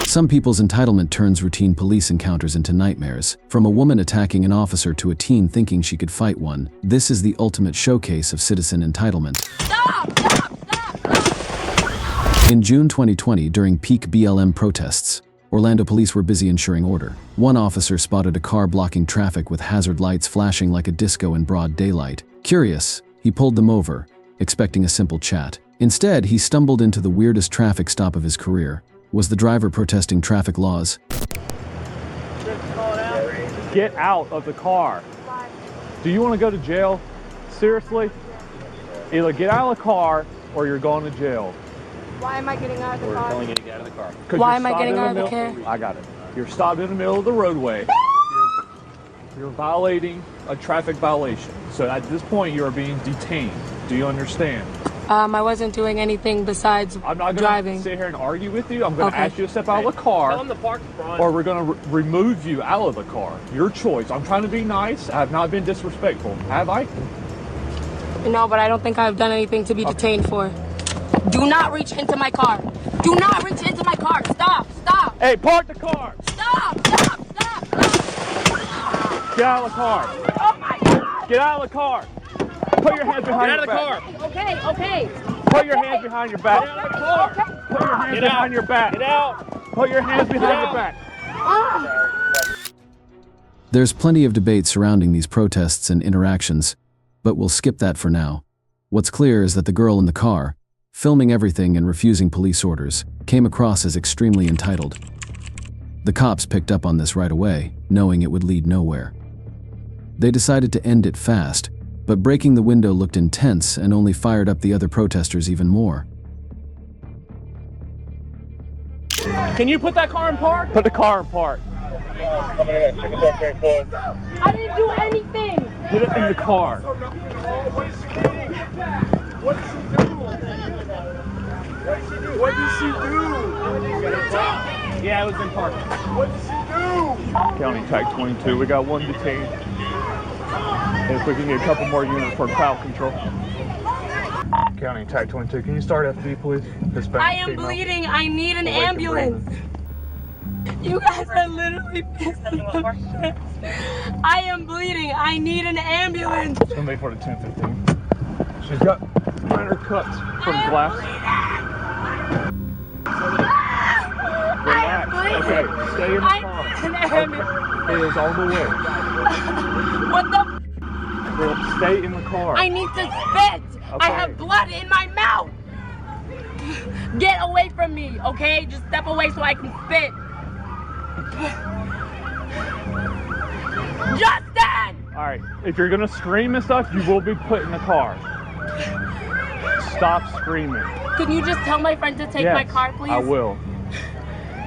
Some people's entitlement turns routine police encounters into nightmares. From a woman attacking an officer to a teen thinking she could fight one, this is the ultimate showcase of citizen entitlement. Stop! Stop! Stop! In June 2020, during peak BLM protests, Orlando police were busy ensuring order. One officer spotted a car blocking traffic with hazard lights flashing like a disco in broad daylight. Curious, he pulled them over, expecting a simple chat. Instead, he stumbled into the weirdest traffic stop of his career. Was the driver protesting traffic laws? Get out of the car. Do you want to go to jail? Seriously? Either get out of the car or you're going to jail. Why am I getting out of the car? We're telling you to get out of the car. Why am I getting out of the car? I got it. You're stopped in the middle of the roadway. You're violating a traffic violation. So at this point, you are being detained. Do you understand? I wasn't doing anything besides I'm not driving. going to sit here and argue with you. I'm going to ask you to step out of the car. Tell them to park in front. Or we're going to remove you out of the car. Your choice. I'm trying to be nice. I have not been disrespectful. Have I? No, but I don't think I've done anything to be detained for. Do not reach into my car. Do not reach into my car. Stop. Stop. Hey, park the car. Stop. Stop. Stop. Stop. Get out of the car. Oh my God. Get out of the car. Put your hands behind your back. Get out of the car. Okay. Okay. Put your hands behind your back. Get out of the car. Put your hands behind your back. Get out. Put your hands behind your back. There's plenty of debate surrounding these protests and interactions, but we'll skip that for now. What's clear is that the girl in the car, filming everything and refusing police orders, came across as extremely entitled. The cops picked up on this right away, knowing it would lead nowhere. They decided to end it fast, but breaking the window looked intense and only fired up the other protesters even more. Can you put that car in park? Put the car in park. I didn't do anything. Get it in the car. What did she do? Yeah, it was in park. What did she do? County Tag 22. We got one detained. And if we can get a couple more units for crowd control. County Tag 22. Can you start FD, please? Hispanic I am female. bleeding. I need an Awake and ambulance. You guys are literally pissing off shit. I am bleeding. I need an ambulance. It's gonna be for the 10:15. She's got minor cuts from glass. Relax. Okay, stay in the car. An ambulance. It is on the way. What the? Well, stay in the car. I need to spit. I have blood in my mouth. Get away from me, okay? Just step away so I can spit. Justin! Alright, if you're gonna scream and stuff, you will be put in the car. Stop screaming. Can you just tell my friend to take my car, please? I will.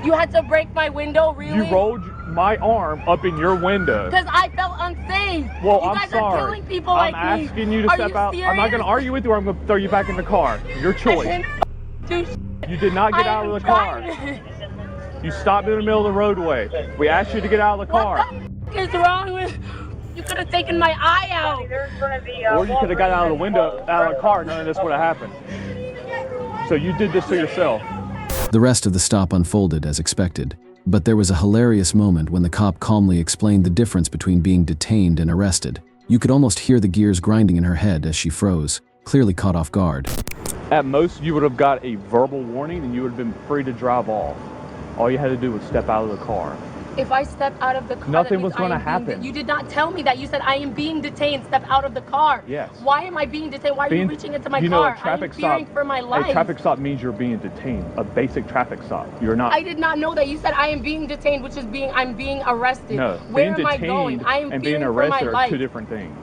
You had to break my window, really? You rolled my arm up in your window. Because I felt unsafe. Well, you I'm guys sorry. are killing people I'm like me. asking you to Are step you out. serious? I'm not gonna argue with you or I'm gonna throw you back in the car. Your I choice. didn't do shit. You did not get out of the car. You stopped in the middle of the roadway. We asked you to get out of the car. What the f is wrong with? You could have taken my eye out. Or you could have got out of the window, out of the car, none of this would have happened. So you did this to yourself. The rest of the stop unfolded as expected, but there was a hilarious moment when the cop calmly explained the difference between being detained and arrested. You could almost hear the gears grinding in her head as she froze, clearly caught off guard. At most, you would have got a verbal warning and you would have been free to drive off. All you had to do was step out of the car. If I step out of the car, nothing was going to happen. You did not tell me that. You said I am being detained. Step out of the car. Yes. Why am I being detained? Why are you reaching into my you car? Know, a traffic I'm fearing stop, for my life. A traffic stop means you're being detained. A basic traffic stop. You're not. I did not know that. You said I am being detained, which is I'm being arrested. No. Where being am I going? I am and fearing being for my arrested are life. two different things.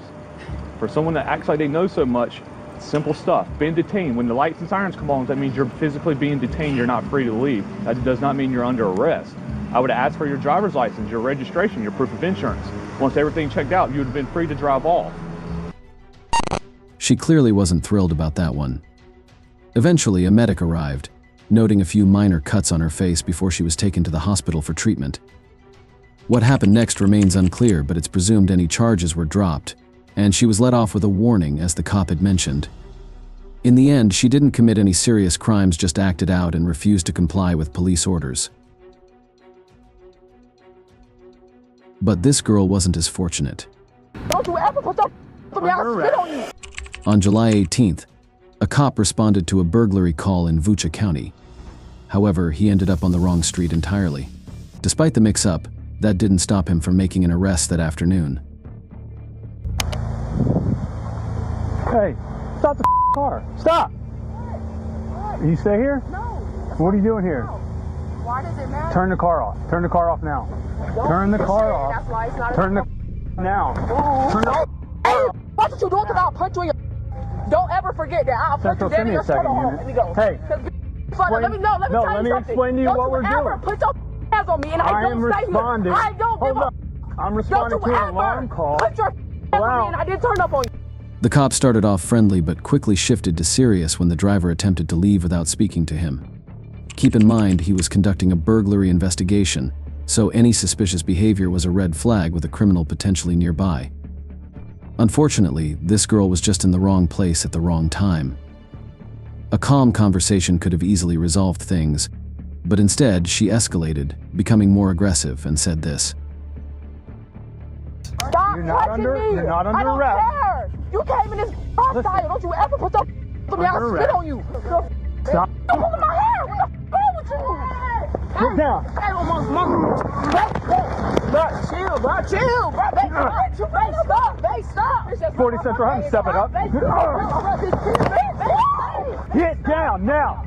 For someone that acts like they know so much, simple stuff. Being detained, when the lights and sirens come on, that means you're physically being detained. You're not free to leave. That does not mean you're under arrest. I would have asked for your driver's license, your registration, your proof of insurance. Once everything checked out, you would have been free to drive off. She clearly wasn't thrilled about that one. Eventually, a medic arrived, noting a few minor cuts on her face before she was taken to the hospital for treatment. What happened next remains unclear, but it's presumed any charges were dropped, and she was let off with a warning, as the cop had mentioned. In the end, she didn't commit any serious crimes, just acted out and refused to comply with police orders. But this girl wasn't as fortunate. Don't you ever put that for me, I'll spit on you. On July 18th, a cop responded to a burglary call in Vucha County. However, he ended up on the wrong street entirely. Despite the mix-up, that didn't stop him from making an arrest that afternoon. Hey, stop the car. Stop! You stay here? No. What are you doing here? Why does it matter? Turn the car off. Turn the car off now. Turn the car off. That's why it's not Turn the now. Turn the Hey, watch what you doing, because I'll punch you in your... Don't ever forget that. I'll punch you Central, dead in your send me a shoulder. second, Let me go. Hey, Let me tell you let me something. explain to you Don't what we're ever doing. put your hands on me, and I am don't stay responding. here. I don't give Hold a... up. I'm Don't responding you to an ever alarm call. put your hands on me, and I didn't turn up on you. The cop started off friendly but quickly shifted to serious when the driver attempted to leave without speaking to him. Keep in mind, he was conducting a burglary investigation, so any suspicious behavior was a red flag with a criminal potentially nearby. Unfortunately, this girl was just in the wrong place at the wrong time. A calm conversation could have easily resolved things, but instead she escalated, becoming more aggressive, and said this. Stop You're not touching under- me. you're not under I don't arrest. care. You came in this hostile. Don't you ever put your for me. I'll Under spit arrest. on you. Stop. Don't pull my hair. What the wrong with you? Get down. Hey, chill, bro. Chill, bro. Babe, stop. 40 Central, have to step it up. Get down now.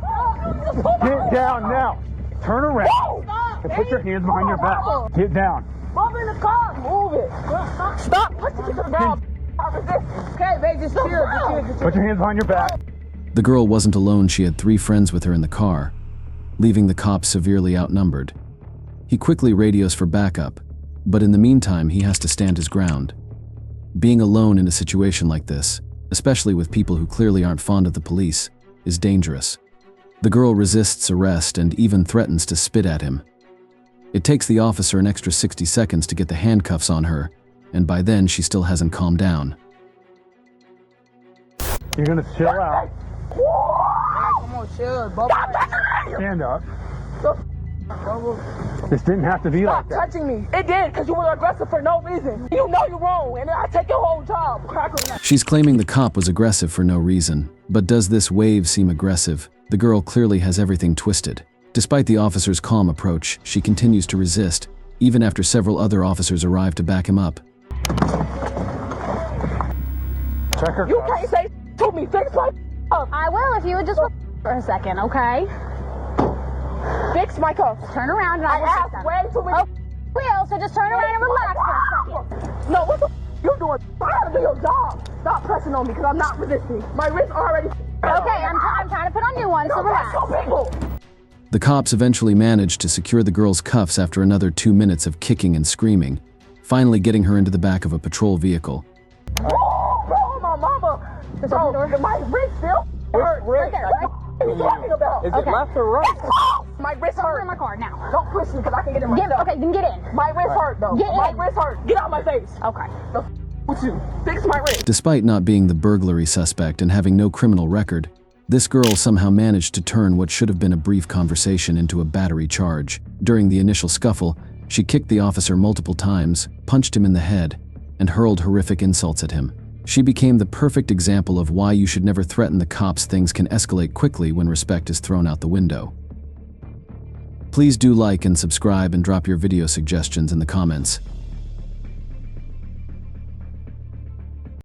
Get down now. Turn around and put your hands behind your back. Get down. Move in the car. Move it. Stop. Put the to the ground. Okay, babe, just chill. Put your hands behind your back. The girl wasn't alone. She had 3 friends with her in the car, leaving the cops severely outnumbered. He quickly radios for backup, but in the meantime, he has to stand his ground. Being alone in a situation like this, especially with people who clearly aren't fond of the police, is dangerous. The girl resists arrest and even threatens to spit at him. It takes the officer an extra 60 seconds to get the handcuffs on her, and by then she still hasn't calmed down. You're gonna chill out. Come on, chill, Bubba. Stand up. This didn't have to be like Stop that. touching me. It did, because you were aggressive for no reason. You know you're wrong, and I take your whole job. She's claiming the cop was aggressive for no reason, but does this wave seem aggressive? The girl clearly has everything twisted. Despite the officer's calm approach, she continues to resist, even after several other officers arrive to back him up. Check her You cuffs. can't say to me. Fix my cuffs. I will if you would just for a second, okay? Fix my cuffs. Turn around and I I will fix asked them. way too many. Oh, will, so just turn around and relax for a second. No, what the you doing? I gotta do your job. Stop pressing on me, because I'm not resisting. My wrist already. Okay, I'm trying to put on new ones, so relax. People. The cops eventually managed to secure the girl's cuffs after another 2 minutes of kicking and screaming, finally getting her into the back of a patrol vehicle. Oh, bro, my mama. Bro, my wrist still hurt. What are you talking about? Is it left or right? My wrist Go hurt. in my car now. Don't push me, because I can get in myself. Okay, then get in. My wrist hurt, though. Get My in. wrist hurt. Get out my face. Okay. With you. Fix my wrist. Despite not being the burglary suspect and having no criminal record, this girl somehow managed to turn what should have been a brief conversation into a battery charge. During the initial scuffle, she kicked the officer multiple times, punched him in the head, and hurled horrific insults at him. She became the perfect example of why you should never threaten the cops. Things can escalate quickly when respect is thrown out the window. Please do like and subscribe and drop your video suggestions in the comments.